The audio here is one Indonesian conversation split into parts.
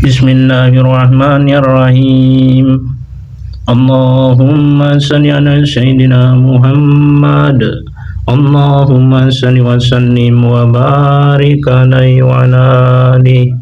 Bismillahirrahmanirrahim. Allahumma salli ala Sayyidina Muhammad. Allahumma salli wa sallim wa barik alaihi wa ala alihi.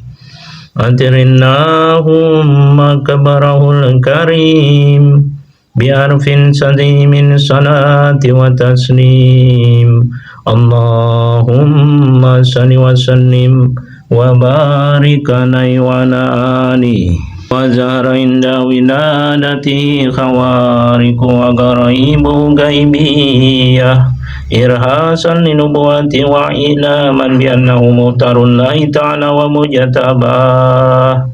Atirillahumma kabarahul karim bi'arfin sadimin salati wa taslim. Allahumma salli wa sallim wa barik alaihi wa ala alihi. Wa zahara inda wiladati khawariku wa garaibu gaibiyah irhasan linubuwati wa ilaman biannahu muhtarullahi ta'ala wa mujatabah.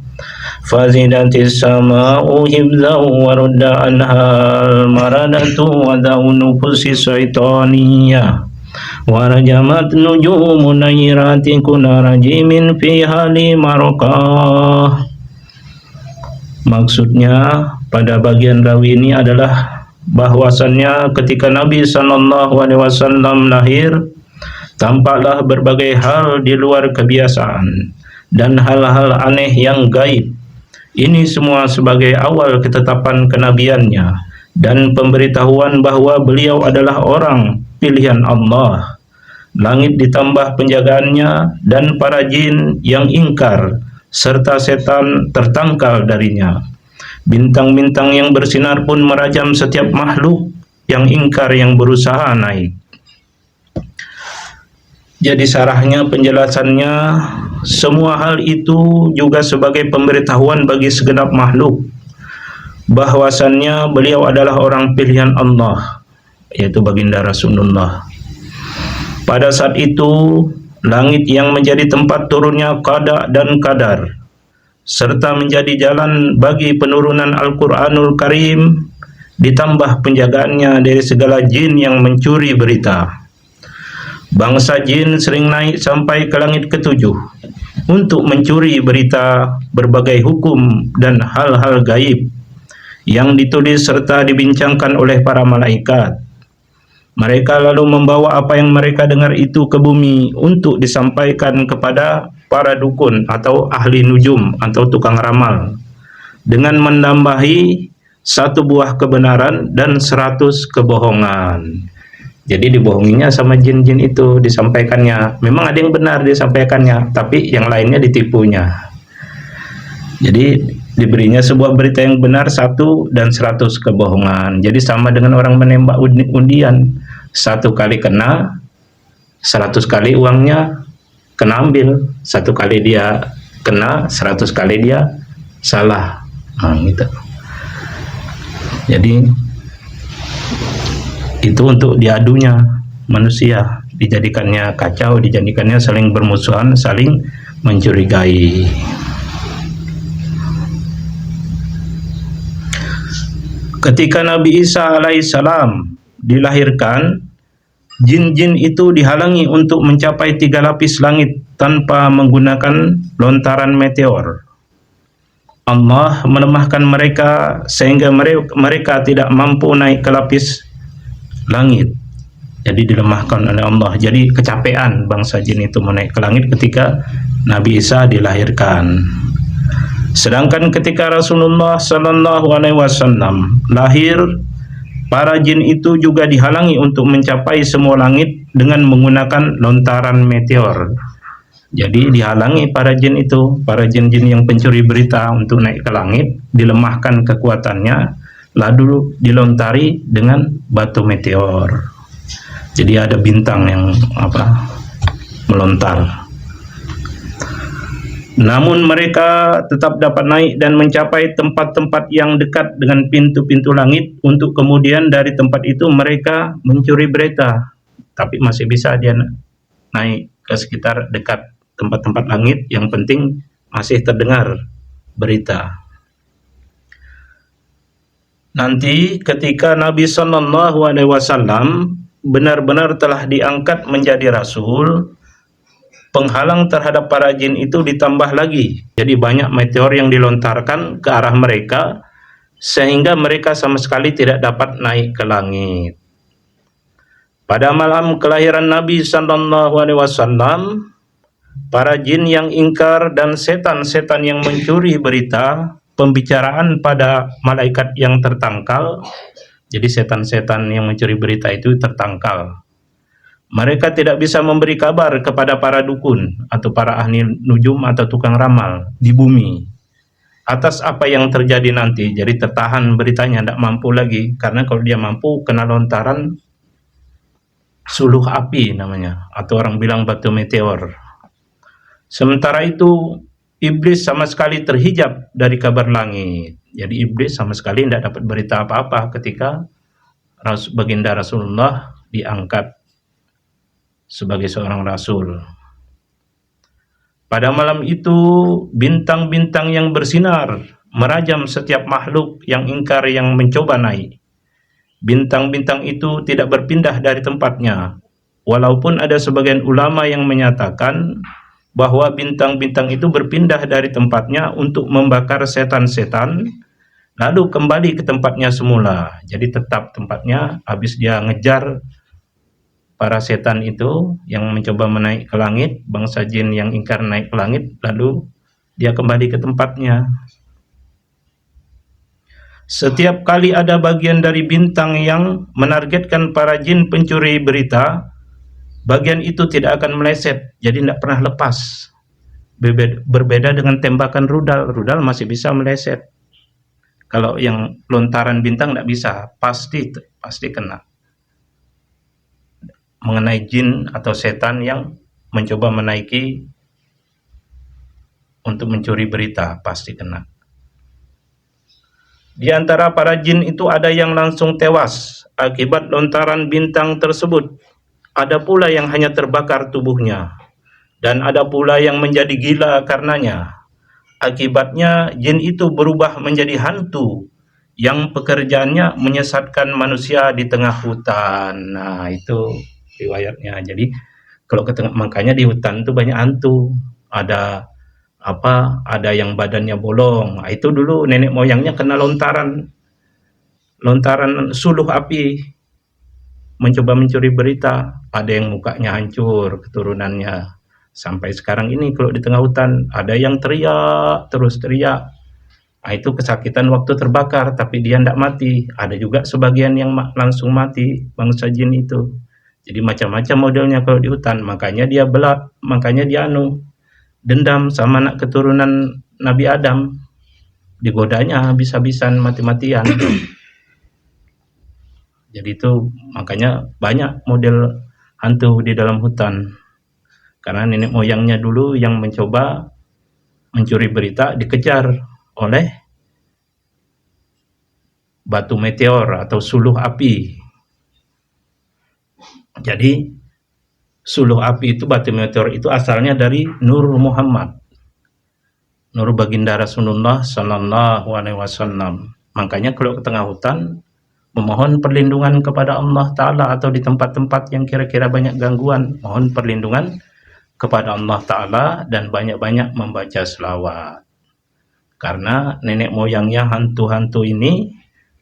Fazidatis sama'u hibzahu wa rudda anhal maradatu wa da'u nufusi syaitaniyah wa rajamat nujumun nayrati kuna rajimin fi hali marqah. Maksudnya pada bagian rawi ini adalah bahwasannya ketika Nabi SAW lahir, tampaklah berbagai hal di luar kebiasaan dan hal-hal aneh yang gaib. Ini semua sebagai awal ketetapan kenabiannya dan pemberitahuan bahwa beliau adalah orang pilihan Allah. Langit ditambah penjagaannya dan para jin yang ingkar serta setan tertangkal darinya. Bintang-bintang yang bersinar pun merajam setiap makhluk yang ingkar yang berusaha naik. Jadi sarahnya, penjelasannya, semua hal itu juga sebagai pemberitahuan bagi segenap makhluk bahwasannya beliau adalah orang pilihan Allah, yaitu baginda Rasulullah. Pada saat itu, langit yang menjadi tempat turunnya qada dan qadar, serta menjadi jalan bagi penurunan Al-Quranul Karim, ditambah penjagaannya dari segala jin yang mencuri berita. Bangsa jin sering naik sampai ke langit ketujuh untuk mencuri berita berbagai hukum dan hal-hal gaib yang ditulis serta dibincangkan oleh para malaikat. Mereka lalu membawa apa yang mereka dengar itu ke bumi untuk disampaikan kepada para dukun atau ahli nujum atau tukang ramal, dengan menambahi 1 buah kebenaran dan 100 kebohongan. Jadi dibohonginya sama jin-jin itu, disampaikannya. Memang ada yang benar disampaikannya, tapi yang lainnya ditipunya. Jadi diberinya sebuah berita yang benar 1 dan 100 kebohongan. Jadi sama dengan orang menembak undian. 1 kali kena, 100 kali uangnya kena ambil. 1 kali dia kena, 100 kali dia salah. Nah, gitu. Jadi itu untuk diadunya manusia, dijadikannya kacau, dijadikannya saling bermusuhan, saling mencurigai. Ketika Nabi Isa alaihissalam dilahirkan, jin-jin itu dihalangi untuk mencapai 3 lapis langit tanpa menggunakan lontaran meteor. Allah melemahkan mereka sehingga mereka tidak mampu naik ke lapis langit. Jadi dilemahkan oleh Allah. Jadi kecapean bangsa jin itu menaik ke langit ketika Nabi Isa dilahirkan. Sedangkan ketika Rasulullah SAW lahir, para jin itu juga dihalangi untuk mencapai semua langit dengan menggunakan lontaran meteor. Jadi dihalangi para jin itu, para jin-jin yang pencuri berita untuk naik ke langit, dilemahkan kekuatannya, lalu dilontari dengan batu meteor. Jadi ada bintang yang melontar. Namun mereka tetap dapat naik dan mencapai tempat-tempat yang dekat dengan pintu-pintu langit untuk kemudian dari tempat itu mereka mencuri berita. Tapi masih bisa dia naik ke sekitar dekat tempat-tempat langit, yang penting masih terdengar berita. Nanti ketika Nabi SAW benar-benar telah diangkat menjadi Rasul, penghalang terhadap para jin itu ditambah lagi. Jadi banyak meteor yang dilontarkan ke arah mereka sehingga mereka sama sekali tidak dapat naik ke langit. Pada malam kelahiran Nabi SAW, para jin yang ingkar dan setan-setan yang mencuri berita pembicaraan pada malaikat yang tertangkal. Jadi setan-setan yang mencuri berita itu tertangkal. Mereka tidak bisa memberi kabar kepada para dukun atau para ahli nujum atau tukang ramal di bumi atas apa yang terjadi nanti. Jadi tertahan beritanya, tidak mampu lagi, karena kalau dia mampu kena lontaran suluh api namanya, atau orang bilang batu meteor. Sementara itu iblis sama sekali terhijab dari kabar langit. Jadi iblis sama sekali tidak dapat berita apa-apa ketika baginda Rasulullah diangkat sebagai seorang rasul. Pada malam itu bintang-bintang yang bersinar merajam setiap makhluk yang ingkar yang mencoba naik. Bintang-bintang itu tidak berpindah dari tempatnya, walaupun ada sebagian ulama yang menyatakan bahwa bintang-bintang itu berpindah dari tempatnya untuk membakar setan-setan, lalu kembali ke tempatnya semula. Jadi tetap tempatnya, habis dia ngejar para setan itu yang mencoba menaik ke langit, bangsa jin yang ingkar naik ke langit, lalu dia kembali ke tempatnya. Setiap kali ada bagian dari bintang yang menargetkan para jin pencuri berita, bagian itu tidak akan meleset, jadi tidak pernah lepas. Berbeda dengan tembakan rudal. Rudal masih bisa meleset. Kalau yang lontaran bintang tidak bisa, pasti kena. Mengenai jin atau setan yang mencoba menaiki untuk mencuri berita, pasti kena. Di antara para jin itu ada yang langsung tewas akibat lontaran bintang tersebut. Ada pula yang hanya terbakar tubuhnya, dan ada pula yang menjadi gila karenanya. Akibatnya jin itu berubah menjadi hantu yang pekerjaannya menyesatkan manusia di tengah hutan. Nah, itu riwayatnya. Jadi kalau makanya di hutan itu banyak hantu. Ada yang badannya bolong. Nah, itu dulu nenek moyangnya kena lontaran suluh api, mencoba mencuri berita. Ada yang mukanya hancur, keturunannya. Sampai sekarang ini kalau di tengah hutan ada yang teriak, terus teriak. Nah, itu kesakitan waktu terbakar, tapi dia tidak mati. Ada juga sebagian yang langsung mati, bangsa jin itu. Jadi macam-macam modelnya kalau di hutan. Makanya dia dendam sama anak keturunan Nabi Adam. Digodanya habis-habisan, mati-matian. Jadi itu makanya banyak model hantu di dalam hutan. Karena nenek moyangnya dulu yang mencoba mencuri berita dikejar oleh batu meteor atau suluh api. Jadi suluh api itu, batu meteor itu asalnya dari Nur Muhammad, Nur baginda Rasulullah Sallallahu Alaihi Wasallam. Makanya kalau ke tengah hutan memohon perlindungan kepada Allah Ta'ala, atau di tempat-tempat yang kira-kira banyak gangguan, mohon perlindungan kepada Allah Ta'ala dan banyak-banyak membaca selawat. Karena nenek moyangnya hantu-hantu ini,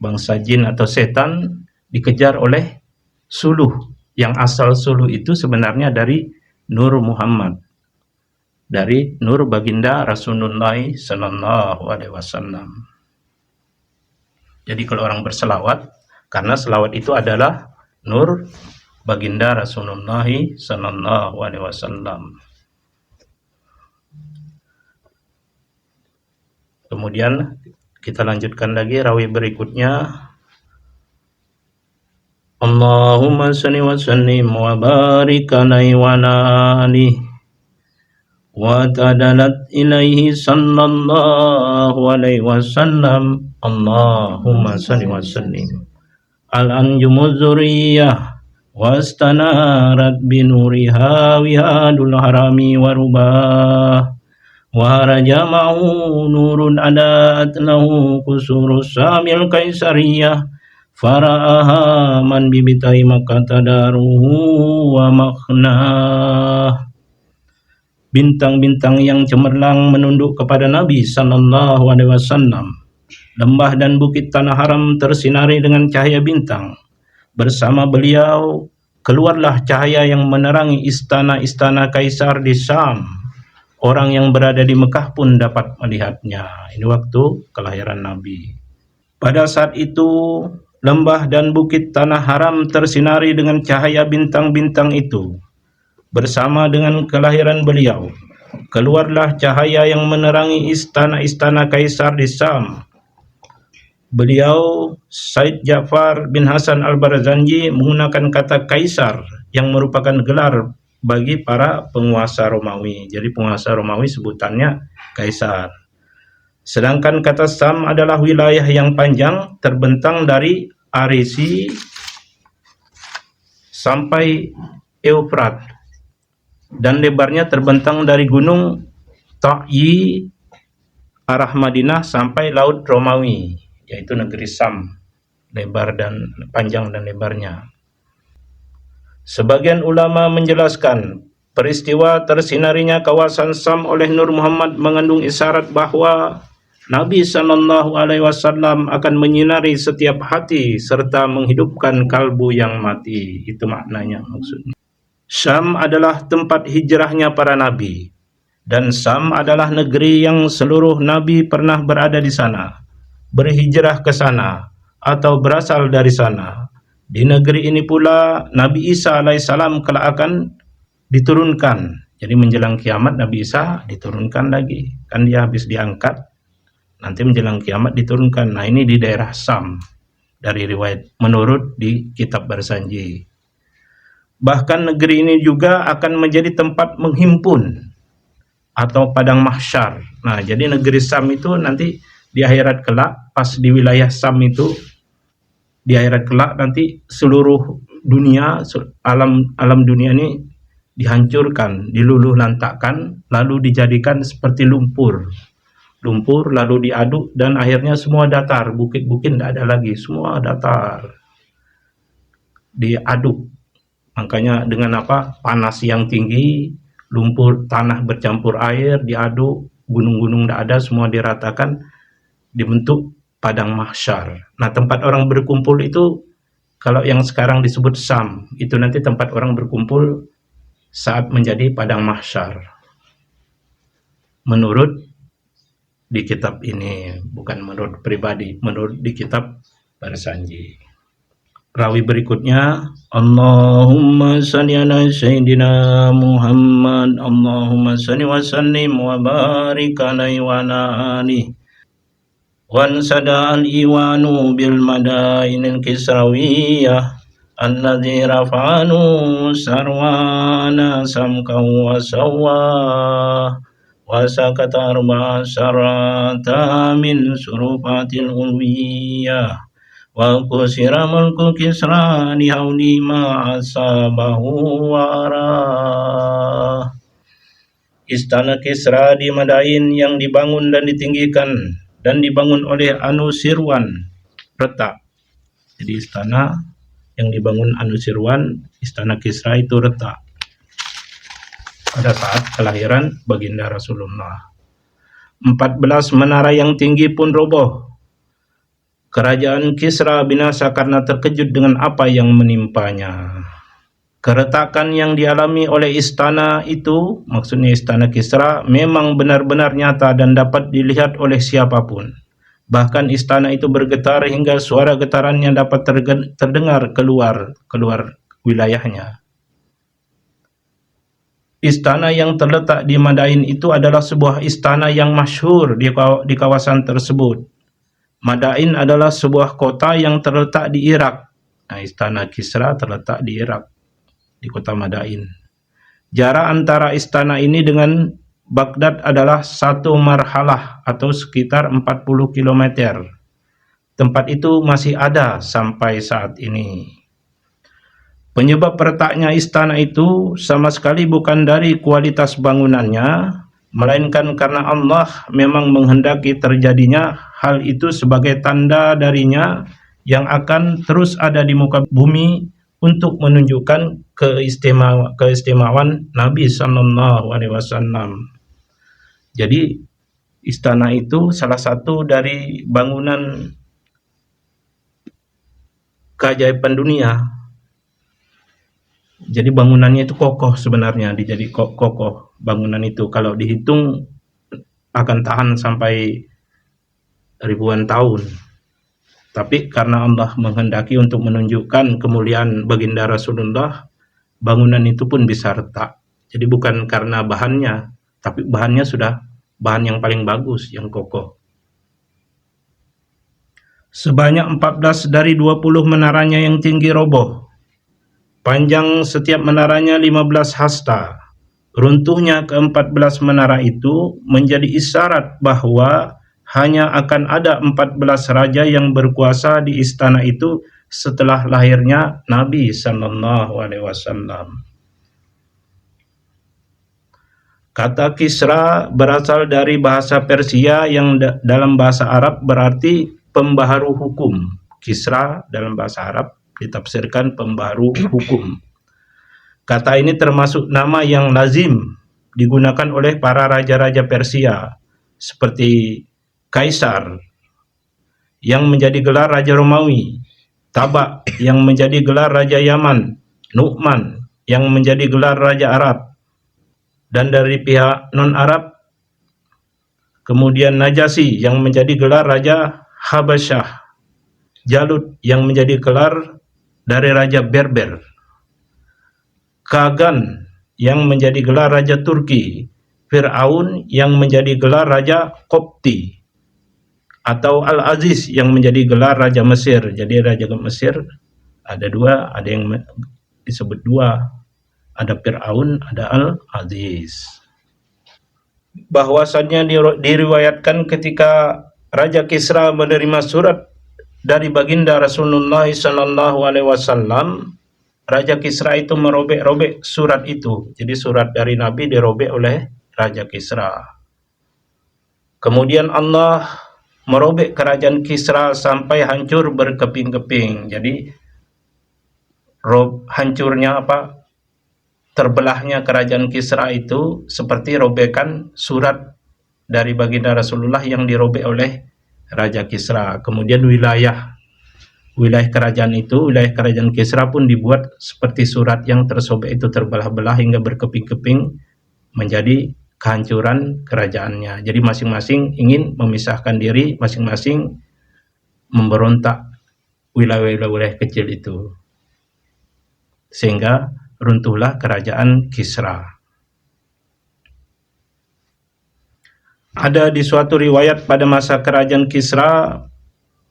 bangsa jin atau setan, dikejar oleh suluh. Yang asal suluh itu sebenarnya dari Nur Muhammad, dari Nur baginda Rasulullah Sallallahu Alaihi Wasallam. Jadi kalau orang berselawat, karena selawat itu adalah Nur baginda Rasulullah Sallallahu Alaihi Wasallam. Kemudian kita lanjutkan lagi rawi berikutnya. Allahumma salli wa sallim wa barik alaihi wa alihi wa tadalat ilaihi sallallahu alaihi wasallam. Allahumma salli wa sallim al-anjumu zuriyah wastanarat binuriha wihadul harami wa rubah wa rajama'u nurun adat lahu kusurus samil kaisariyah fara'aha man bibitai makatadaruhu wa makhnah. Bintang-bintang yang cemerlang menunduk kepada Nabi Sallallahu Alaihi Wasallam. Lembah dan bukit tanah haram tersinari dengan cahaya bintang. Bersama beliau keluarlah cahaya yang menerangi istana-istana kaisar di Syam. orang yang berada di Mekah pun dapat melihatnya. Ini waktu kelahiran Nabi. Pada saat itu, lembah dan bukit tanah haram tersinari dengan cahaya bintang-bintang itu. Bersama dengan kelahiran beliau, keluarlah cahaya yang menerangi istana-istana kaisar di Sam. Beliau, Said Ja'far bin Hasan al-Barzanji, menggunakan kata kaisar yang merupakan gelar bagi para penguasa Romawi. Jadi penguasa Romawi sebutannya kaisar. Sedangkan kata Sam adalah wilayah yang panjang terbentang dari Arisi sampai Eufrat, dan lebarnya terbentang dari gunung Ta'yi arah Madinah sampai Laut Romawi, yaitu negeri Sam, lebar dan panjang dan lebarnya. Sebagian ulama menjelaskan peristiwa tersinarinya kawasan Sam oleh Nur Muhammad mengandung isyarat bahwa Nabi Shallallahu Alaihi Wasallam akan menyinari setiap hati serta menghidupkan kalbu yang mati. Itu maknanya, maksudnya. Syam adalah tempat hijrahnya para nabi, dan Syam adalah negeri yang seluruh nabi pernah berada di sana, berhijrah ke sana, atau berasal dari sana. Di negeri ini pula Nabi Isa alaihissalam kelak akan diturunkan. Jadi menjelang kiamat Nabi Isa diturunkan lagi. Kan dia habis diangkat, nanti menjelang kiamat diturunkan. Nah, ini di daerah Syam dari riwayat menurut di kitab Barzanji. Bahkan negeri ini juga akan menjadi tempat menghimpun atau padang mahsyar. Nah, jadi negeri Syam itu nanti di akhirat kelak, pas di wilayah Syam itu, di akhirat kelak nanti seluruh dunia, alam dunia ini dihancurkan, diluluh lantakkan, lalu dijadikan seperti lumpur lalu diaduk, dan akhirnya semua datar, bukit-bukit tidak ada lagi, semua datar, diaduk. Makanya dengan apa? Panas yang tinggi, lumpur tanah bercampur air, diaduk, gunung-gunung tidak ada, semua diratakan, dibentuk padang mahsyar. Nah, tempat orang berkumpul itu, kalau yang sekarang disebut Syam, itu nanti tempat orang berkumpul saat menjadi padang mahsyar. Menurut di kitab ini, bukan menurut pribadi, menurut di kitab Barzanji. Rawi berikutnya, Allahumma salli ala Sayyidina Muhammad, Allahumma salli wa sallim wa barik alaihi wa ala alihi. Wan sada al-iwanu bil madainil kisrawiyah alladhi rafa'anu sarwana samkahu wa sawwah wa sakata arba'a syarata min surufatil ulwiyah wa kusira mulku kisra lihauli ma'asabahu warah. Istana Kisra di Madain yang dibangun dan ditinggikan dan dibangun oleh Anusirwan retak. Jadi istana yang dibangun Anusirwan, istana Kisra itu retak pada saat kelahiran baginda Rasulullah. 14 menara yang tinggi pun roboh. Kerajaan Kisra binasa karena terkejut dengan apa yang menimpanya. Keretakan yang dialami oleh istana itu, maksudnya istana Kisra, memang benar-benar nyata dan dapat dilihat oleh siapapun. Bahkan istana itu bergetar hingga suara getarannya dapat terdengar keluar wilayahnya. Istana yang terletak di Madain itu adalah sebuah istana yang masyhur di kawasan tersebut. Madain adalah sebuah kota yang terletak di Irak. Nah, istana Kisra terletak di Irak, di kota Madain. Jarak antara istana ini dengan Baghdad adalah 1 marhalah atau sekitar 40 km. Tempat itu masih ada sampai saat ini. Penyebab retaknya istana itu sama sekali bukan dari kualitas bangunannya, melainkan karena Allah memang menghendaki terjadinya hal itu sebagai tanda darinya yang akan terus ada di muka bumi untuk menunjukkan keistimewaan Nabi Sallallahu Alaihi Wasallam. Jadi istana itu salah satu dari bangunan keajaiban dunia Jadi bangunannya itu kokoh sebenarnya, dijadi kokoh bangunan itu. Kalau dihitung akan tahan sampai ribuan tahun. Tapi karena Allah menghendaki untuk menunjukkan kemuliaan baginda Rasulullah, bangunan itu pun bisa retak. Jadi bukan karena bahannya, tapi bahannya sudah bahan yang paling bagus, yang kokoh. Sebanyak 14 dari 20 menaranya yang tinggi roboh. Panjang setiap menaranya 15 hasta. Runtuhnya ke-14 menara itu menjadi isyarat bahwa hanya akan ada 14 raja yang berkuasa di istana itu setelah lahirnya Nabi Sallallahu Alaihi Wasallam. Kata Kisra berasal dari bahasa Persia yang dalam bahasa Arab berarti pembaharu hukum. Kisra dalam bahasa Arab ditafsirkan pembaharu hukum. Kata ini termasuk nama yang lazim digunakan oleh para raja-raja Persia seperti Kaisar yang menjadi gelar Raja Romawi, Tabak yang menjadi gelar Raja Yaman, Nu'man yang menjadi gelar Raja Arab, dan dari pihak non-Arab kemudian Najasyi yang menjadi gelar Raja Habasyah, Jalut yang menjadi gelar dari Raja Berber, Kagan yang menjadi gelar Raja Turki, Fir'aun yang menjadi gelar Raja Kopti, atau Al-Aziz yang menjadi gelar Raja Mesir. Jadi Raja Mesir ada dua, ada yang disebut dua, ada Fir'aun, ada Al-Aziz. Bahwasannya diriwayatkan ketika Raja Kisra menerima surat dari baginda Rasulullah Sallallahu Alaihi Wasallam, Raja Kisra itu merobek-robek surat itu. Jadi surat dari Nabi dirobek oleh Raja Kisra. Kemudian Allah merobek kerajaan Kisra sampai hancur berkeping-keping. Jadi hancurnya terbelahnya kerajaan Kisra itu seperti robekan surat dari baginda Rasulullah yang dirobek oleh Raja Kisra. Kemudian wilayah kerajaan itu, wilayah kerajaan Kisra pun dibuat seperti surat yang tersobek itu, terbelah-belah hingga berkeping-keping menjadi kehancuran kerajaannya. Jadi masing-masing ingin memisahkan diri, masing-masing memberontak wilayah-wilayah kecil itu. Sehingga runtuhlah kerajaan Kisra. Ada di suatu riwayat pada masa kerajaan Kisra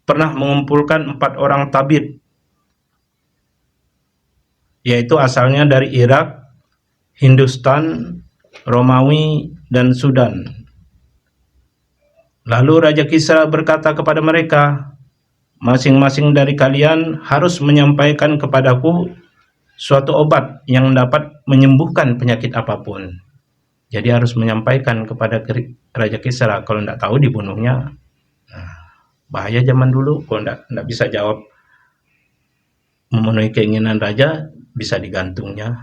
pernah mengumpulkan 4 orang tabib, yaitu asalnya dari Irak, Hindustan, Romawi, dan Sudan. Lalu Raja Kisra berkata kepada mereka, masing-masing dari kalian harus menyampaikan kepadaku suatu obat yang dapat menyembuhkan penyakit apapun. Jadi harus menyampaikan kepada Raja Kisra, kalau tidak tahu dibunuhnya. Bahaya zaman dulu, kalau tidak bisa jawab memenuhi keinginan raja, bisa digantungnya.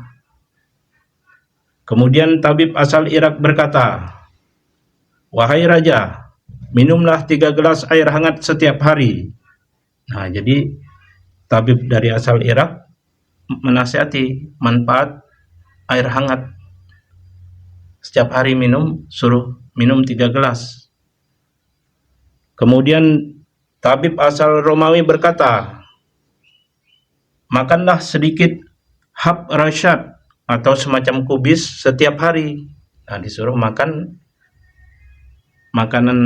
Kemudian tabib asal Irak berkata, wahai raja, minumlah 3 gelas air hangat setiap hari. Nah, jadi tabib dari asal Irak menasihati manfaat air hangat. Setiap hari suruh minum 3 gelas. Kemudian tabib asal Romawi berkata, makanlah sedikit hab rasyad atau semacam kubis setiap hari. Nah, disuruh makan makanan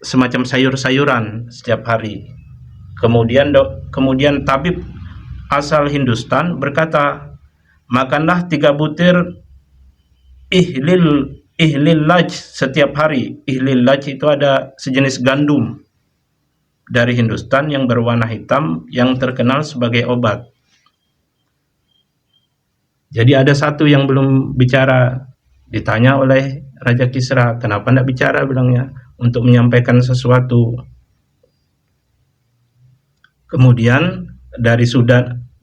semacam sayur-sayuran setiap hari. Kemudian tabib asal Hindustan berkata, makanlah 3 butir ihlil laj setiap hari. Ihlil laj itu ada sejenis gandum dari Hindustan yang berwarna hitam yang terkenal sebagai obat. Jadi ada satu yang belum bicara, ditanya oleh Raja Kisra, kenapa tidak bicara, bilangnya, untuk menyampaikan sesuatu. Kemudian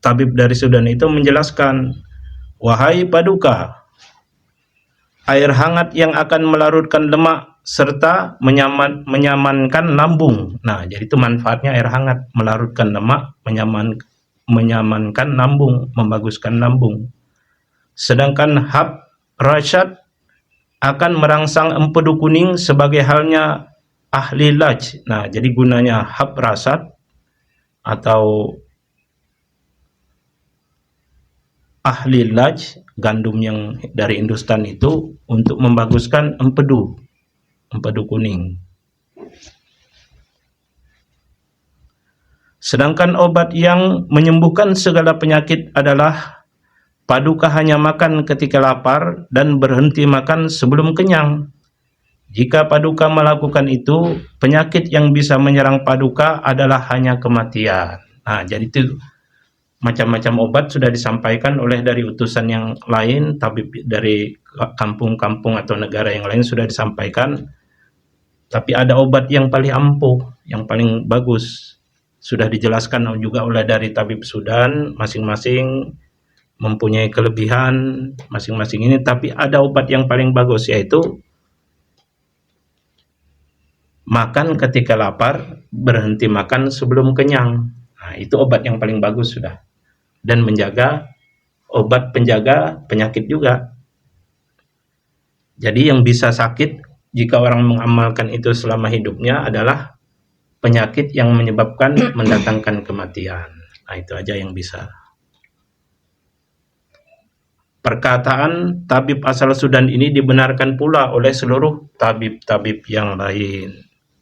tabib dari Sudan itu menjelaskan, wahai Paduka, air hangat yang akan melarutkan lemak serta menyamankan lambung. Nah, jadi itu manfaatnya air hangat, melarutkan lemak, menyamankan lambung, membaguskan lambung. Sedangkan hab rasyad akan merangsang empedu kuning sebagai halnya ahli laj. Nah, jadi gunanya hab rasyad atau ahli laj, gandum yang dari Hindustan itu, untuk membaguskan empedu kuning. Sedangkan obat yang menyembuhkan segala penyakit adalah paduka hanya makan ketika lapar dan berhenti makan sebelum kenyang. Jika paduka melakukan itu, penyakit yang bisa menyerang paduka adalah hanya kematian. Nah, jadi itu macam-macam obat sudah disampaikan oleh dari utusan yang lain, tabib dari kampung-kampung atau negara yang lain sudah disampaikan. Tapi ada obat yang paling ampuh, yang paling bagus. Sudah dijelaskan juga oleh dari tabib Sudan, masing-masing mempunyai kelebihan masing-masing ini, tapi ada obat yang paling bagus, yaitu makan ketika lapar, berhenti makan sebelum kenyang. Nah, itu obat yang paling bagus sudah. Dan menjaga, obat penjaga penyakit juga. Jadi yang bisa sakit jika orang mengamalkan itu selama hidupnya adalah penyakit yang menyebabkan mendatangkan kematian. Nah, itu aja yang bisa. Perkataan tabib asal Sudan ini dibenarkan pula oleh seluruh tabib-tabib yang lain.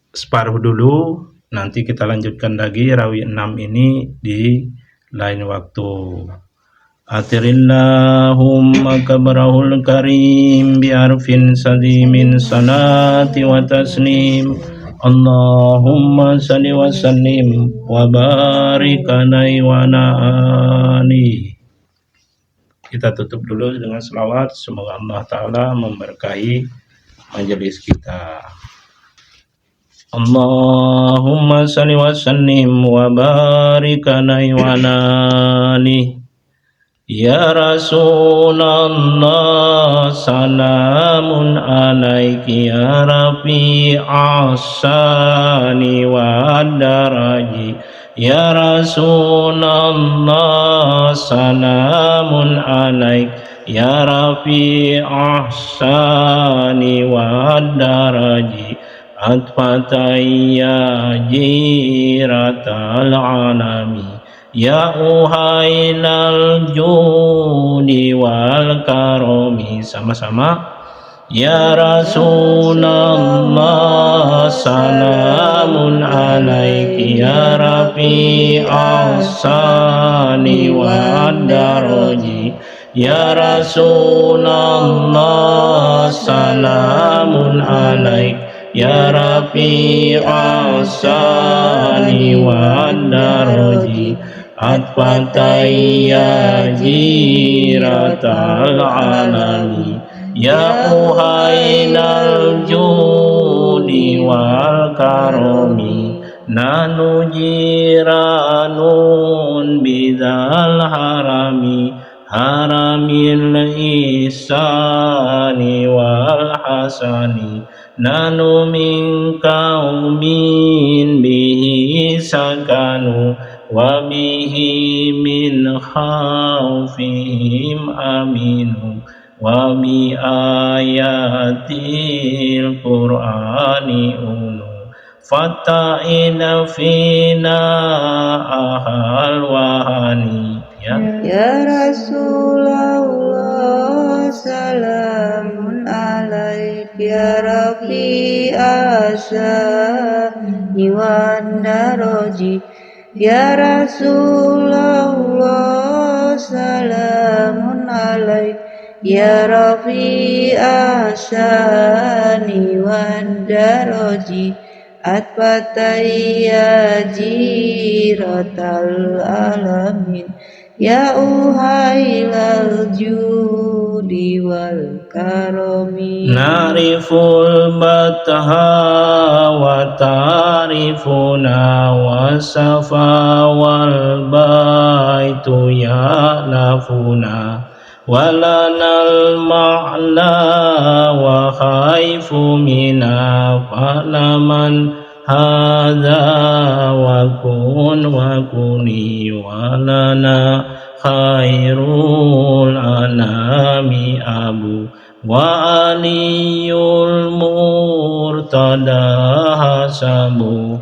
Separuh dulu, nanti kita lanjutkan lagi rawi 6 ini di lain waktu. Atirillahumma kabrahul karim bi'arfin sadimin salati wa taslim. Allahumma salli wa sallim wa barik alaihi wa ali. Kita tutup dulu dengan selawat. Semoga Allah Ta'ala memberkahi majelis kita. Allahumma salli wa sallim wa barik alaihi wa ali. Ya Rasulullah, salamun alaiki ya Rafi asani wa daraji. Ya Rasulullah, salamun alaik ya Rafi ahsani wa daraji. Atfatayya jiratal alami. Ya uhailal judi wal karomi. Sama-sama. Ya Rasulullah, salamun alaiki ya Rafi ahsani wa daraji. Ya Rasulullah, salamun alaik ya Rafi ahsani wa daraji. Atfatayya jiratal alami. Ya uhainal judi wal karomi. Nanu jiranun bidal harami. Haramil ihsani wal hasani. Nanu min kaumin bihi sakanu. Wa bihi min khawfihim aminu. Wa bi ayatil Qur'ani unu. Fata'ina fina ahal wahani. Ya Rasulullah, salamun alaik ya Rafi asani wa daraji. Ya Rasulullah, salamun alaik ya Rafi asani wa daraji. Atfatayya jiratal alamin. Ya uhailal judi wal karomi. Nariful bataha wa tarifuna wa safa wal baitu ya lafuna. Walanal ma'la wa khaifu mina falaman hadha wa kun wa kuni walana khairul anami abu wa aliyul murtada hasabu.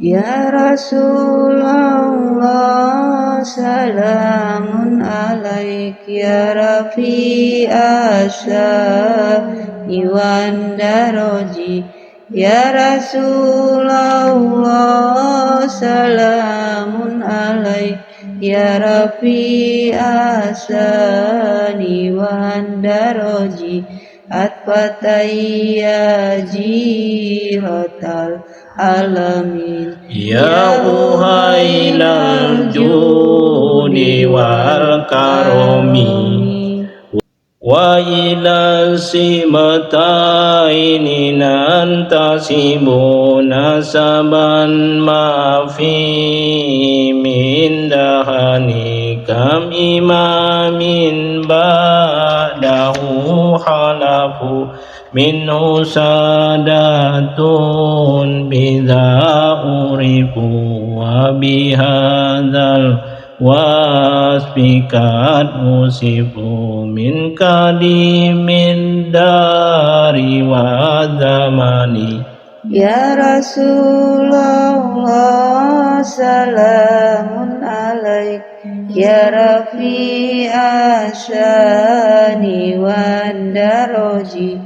Ya Rasulullah salamun alaik ya Rafi'a syani wan daraji. Ya Rasulullah salamun alaik ya Rafi'a syani wan daraji. Atfatayya jiratal alamin. Ya uhailal judi wal karomi wa ilal simataini nantasibu nasaban ma fi min dahani kam imamin ba'dahu halafu minhu sadatun bidha urifu wa bihadzal wasbikat musifu min kadimin dari wa zamani. Ya Rasulullah salamun alaik ya Rafi'a syani wan daraji.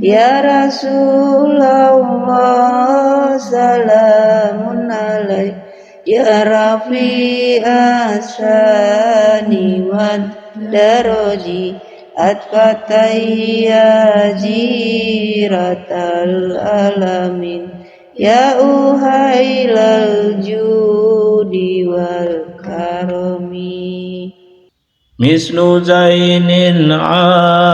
Ya Rasulullah salamun alaik ya Rafi'a syani wan daraji. Atfatayya jiratal alamin. Ya uhailal judi wal karomi. Mislu zainil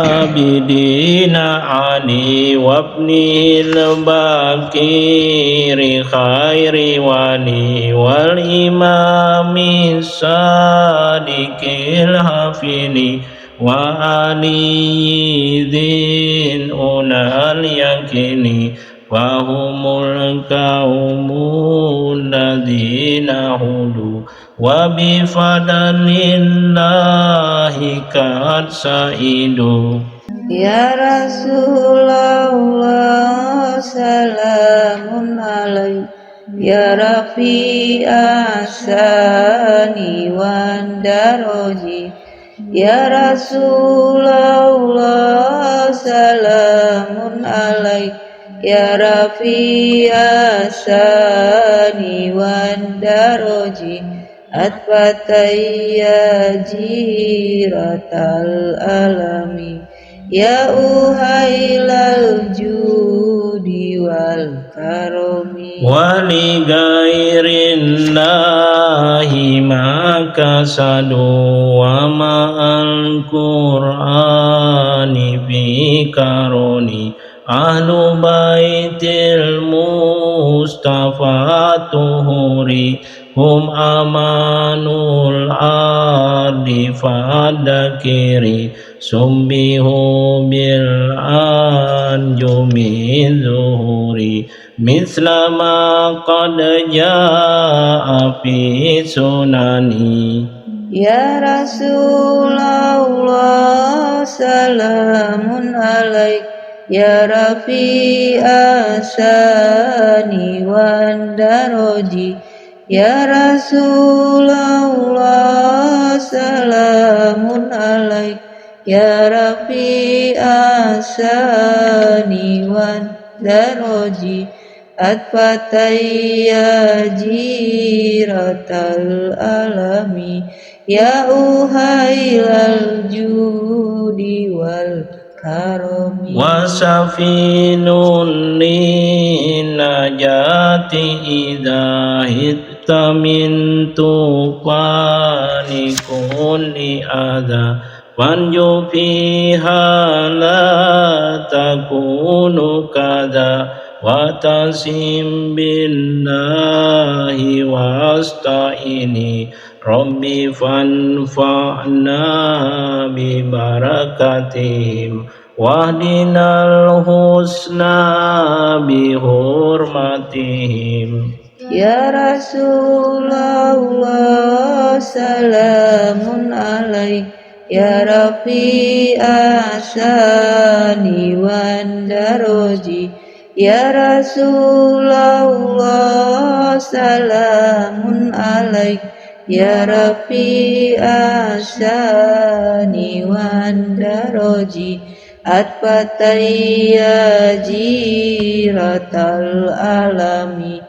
abidina ali wabnil bakiri khairi wali wal imami sadikil hafili wa aliyidhin unal yakini fahumul kaumul ladhina hudu wa bifadlillahi kad saidu. Ya Rasulullah salamun alaik ya Rafi'a syani wan daraji. Ya Rasulullah salamun alaik ya Rafi'a syani wan daraji. Atfatayya jiratal alami. Ya uhailal judi wal karomi. Wali gairin lahi maka sadu wa ma'al qur'ani fi karoni ahlu baitil mustafa tuhuri hum amanul ardi fadakiri sumbihu bil anjumi zuhuri misla ma qad jaa fi sunani. Ya Rasulullah salamun alaik ya Rafi'a syani wan daraji. Ya Rasulullah salamun alaik ya Rafi'a syani wan daraji. Atfatayya jiratal alami. Ya uhailal judi wal karomi. Wasafinun linajati idha hitta min tufani kulli adha wanju fiha la takunu kada watasim billahi wasta'ini Rabbi fanfa'na bi barakatihim wahdinal husna bi hurmatihim. Ya Rasulullah salamun alaik rafi'as sani wan daroji ya Rasulullah salamun alaik ya rafi'as sani wan daroji atfatayya jiratal alami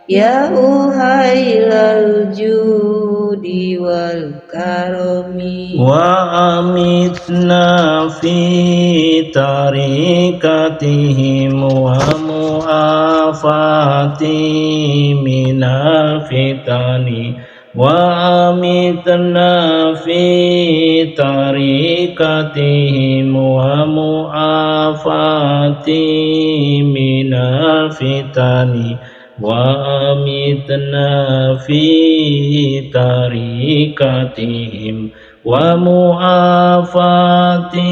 ya uhailal judi wal karomi wa amitna fi tarikatihim wa mu'afati minal fitani wa amitna fi tarikatihim wa mu'afati minal fitani wa amitna fi tarikatihim wa mu'afati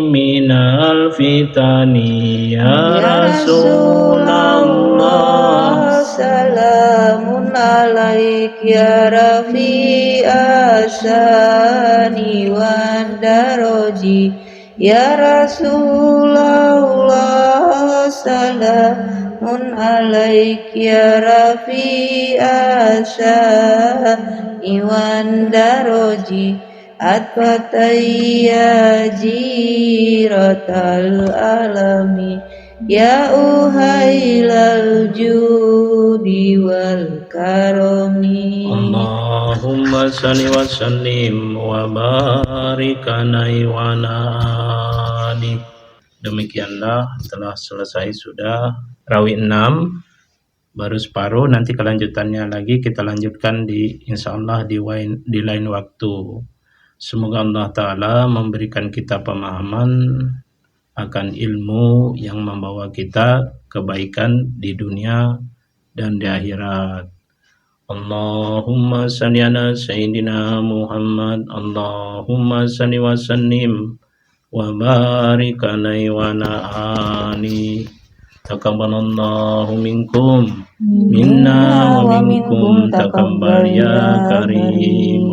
minal fitani ya Rasulullah salamun alaik ya rafi'as sani wan daroji ya Rasulullah salamun alaik ya rafi'as sani wan daroji atfatayya jiratal alami ya uhailal judi wal karomi Allahumma salli wa sallim wa barik alaihi wa ala alihi. Demikianlah telah selesai sudah rawi 6, baru separuh. Nanti kelanjutannya lagi kita lanjutkan insyaallah di lain waktu. Semoga Allah Ta'ala memberikan kita pemahaman akan ilmu yang membawa kita kebaikan di dunia dan di akhirat. Allahumma salli ala Sayyidina Muhammad. Allahumma salli wa sallim wa barik alaihi wa ala alihi. Taqabbalallahu minkum minna wa minkum taqabbal ya karim.